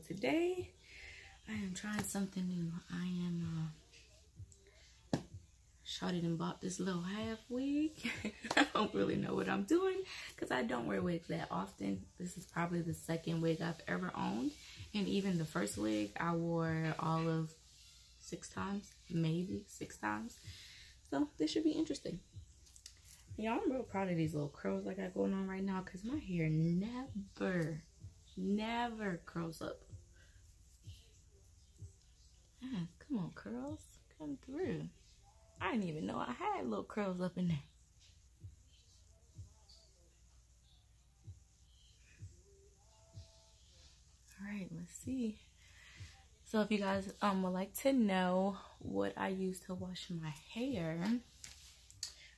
today I am trying something new. I am shot and bought this little half wig. I don't really know what I'm doing because I don't wear wigs that often. This is probably the second wig I've ever owned, and even the first wig I wore all of 6 times, maybe 6 times. So this should be interesting. Y'all, I'm real proud of these little curls I got going on right now because my hair never curls up. Come on, curls, come through. I didn't even know I had little curls up in there. All right, let's see. So if you guys would like to know what I use to wash my hair,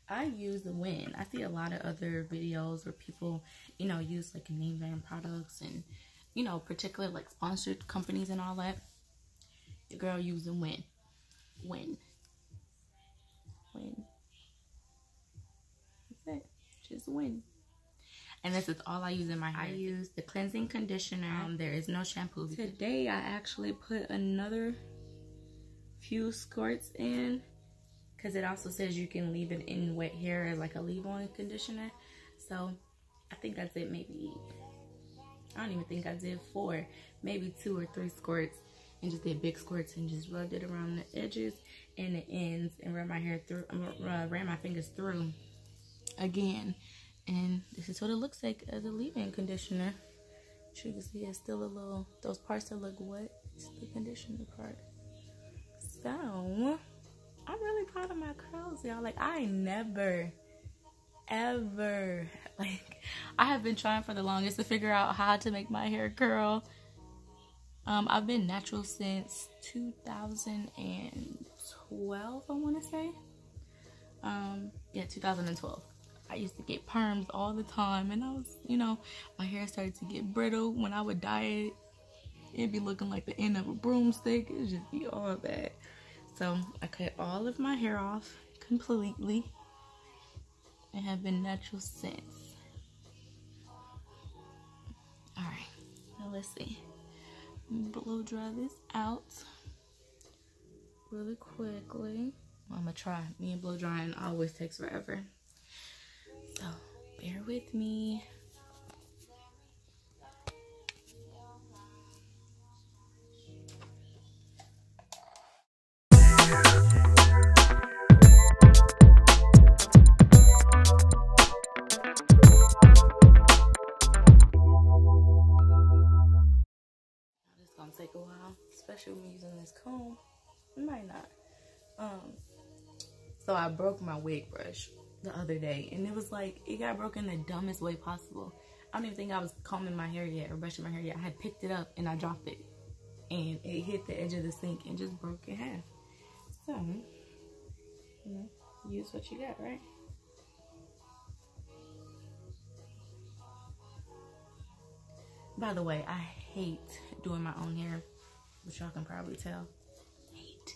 I use the wind. I see a lot of other videos where people, you know, use like name brand products and, you know, particular like sponsored companies and all that. The girl using wind. That's it. Just wind. And this is all I use in my hair. I use the cleansing conditioner. There is no shampoo. Today I actually put another few squirts in because it also says you can leave it in wet hair as like a leave-on conditioner. So I think I did maybe, I don't even think I did 4, maybe 2 or 3 squirts, and just did big squirts and just rubbed it around the edges and the ends and ran my hair through, ran my fingers through again. And this is what it looks like as a leave-in conditioner. You can see it's still a little, those parts that look wet, it's the conditioner part. So I'm really proud of my curls, y'all. Like, I never ever, like, I have been trying for the longest to figure out how to make my hair curl. I've been natural since 2012, I want to say. Yeah, 2012. I used to get perms all the time, and I was, you know, my hair started to get brittle. When I would dye it, it'd be looking like the end of a broomstick. It'd just be all bad. So I cut all of my hair off completely and have been natural since. Alright, now let's see. Blow dry this out really quickly. Well, I'm gonna try. Me and blow drying always takes forever. So bear with me. Take a while, especially when using this comb. It might not. So I broke my wig brush the other day, and it was like, it got broken the dumbest way possible. I don't even think I was combing my hair yet or brushing my hair yet. I had picked it up and I dropped it, and it hit the edge of the sink and just broke in half. So, you know, use what you got, right? By the way, I hate doing my own hair, which y'all can probably tell. Hate.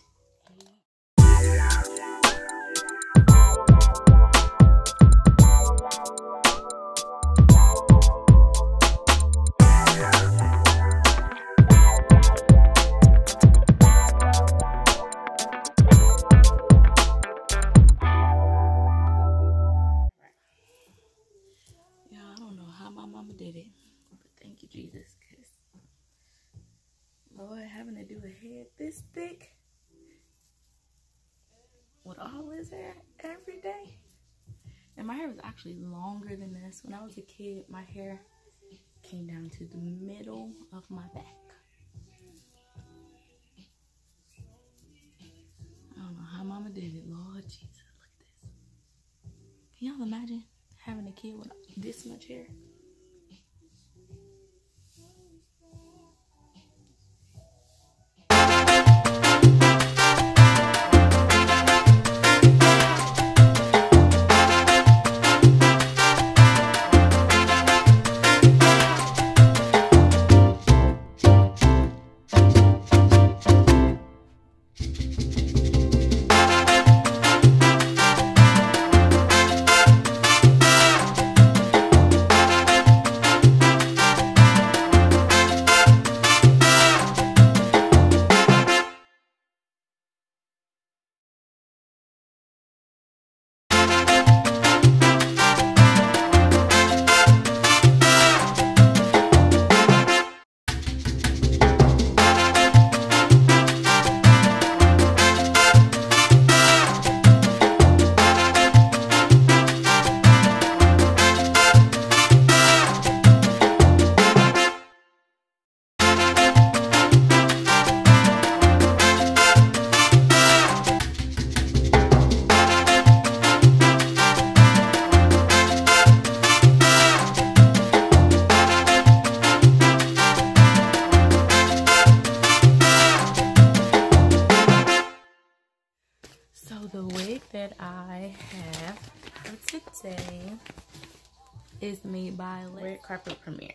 Yeah, I don't know how my mama did it. Thank you, Jesus, because Lord, having to do a head this thick with all this hair every day. And my hair was actually longer than this. When I was a kid, my hair came down to the middle of my back. I don't know how mama did it. Lord Jesus, look at this. Can y'all imagine having a kid with this much hair? that I have for today is made by Red Carpet Premiere.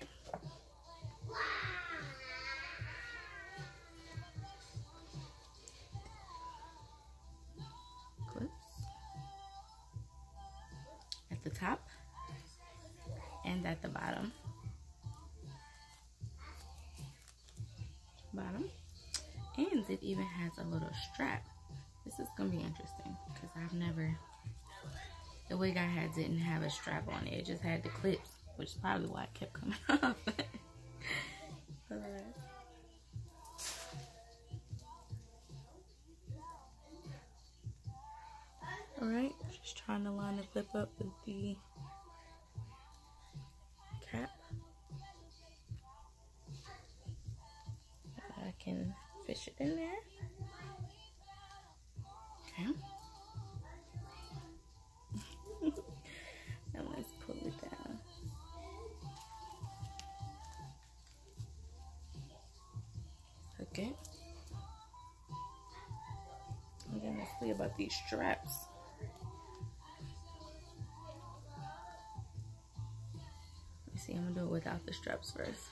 Clips at the top and at the bottom. And it even has a little strap. This is gonna be interesting because the wig I had didn't have a strap on it. It just had the clips, which is probably why it kept coming off. Alright, just trying to line the clip up with the cap. I can fish it in there. Okay. Now let's pull it down. Okay. And then let's see about these straps. Let me see, I'm gonna do it without the straps first.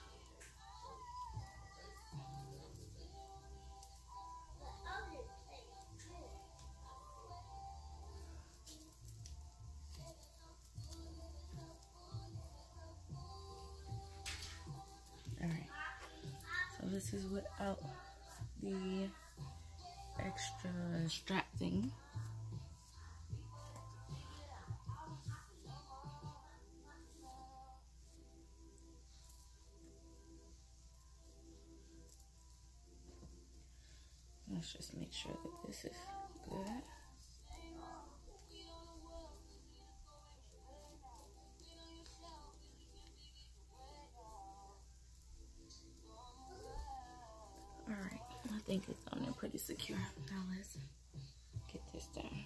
This is without the extra strap thing. Let's just make sure that this is good. I think it's on there pretty secure. Now let's get this down.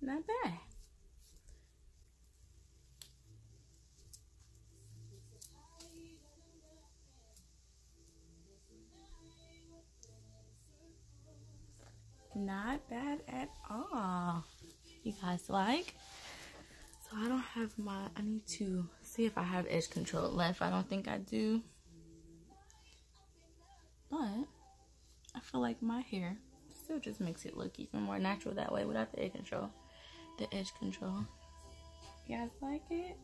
Not bad. Not bad at all. You guys like? So I don't have I need to see if I have edge control left. I don't think I do. But I feel like my hair still just makes it look even more natural that way without the edge control. You guys like it?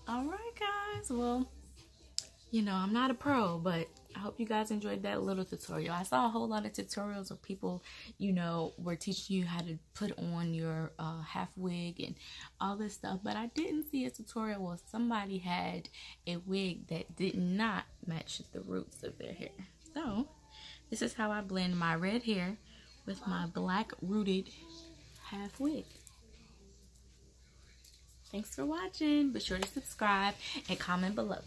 All right, guys. Well, you know, I'm not a pro, but I hope you guys enjoyed that little tutorial. I saw a whole lot of tutorials of people, you know, were teaching you how to put on your half wig and all this stuff, but I didn't see a tutorial where somebody had a wig that did not match the roots of their hair. So this is how I blend my red hair with my black rooted half wig. Thanks for watching. Be sure to subscribe and comment below.